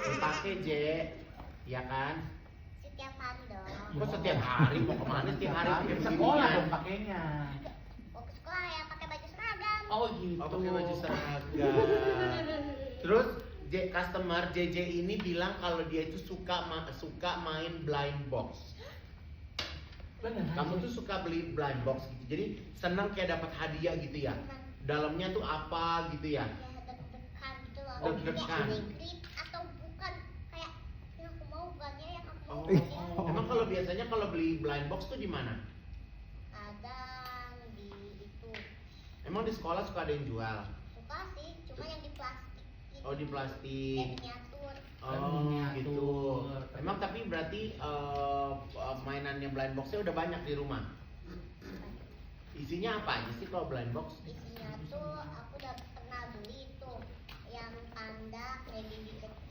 Dipakai J, ya kan? Setiap hari dong. Kok setiap hari mau kemana setiap hari? Ke sekolah dong pakainya. Mau ke sekolah ya pakai baju seragam. Oh gitu. Oh, pakai baju seragam. Terus customer JJ ini bilang kalau dia itu suka main blind box. Bener. Kamu tuh suka beli blind box gitu. Jadi senang kayak dapat hadiah gitu ya. Dalamnya tuh apa gitu ya? Ya deg-degan gitu loh. Deg-degan. Kayak ini grip atau bukan kayak yang aku mau bukan ya yang aku mau. Oh. bukan ya. Emang kalau biasanya kalau beli blind box tuh di mana? Ada di itu. Emang di sekolah suka ada yang jual? Suka sih, cuma yang di plastik. Gitu. Oh, di plastik. Yang miniatur. Oh Miniatur. gitu. Emang tapi berarti mainannya blind boxnya udah banyak di rumah. Isinya apa aja sih kalau blind box? Isinya tuh aku udah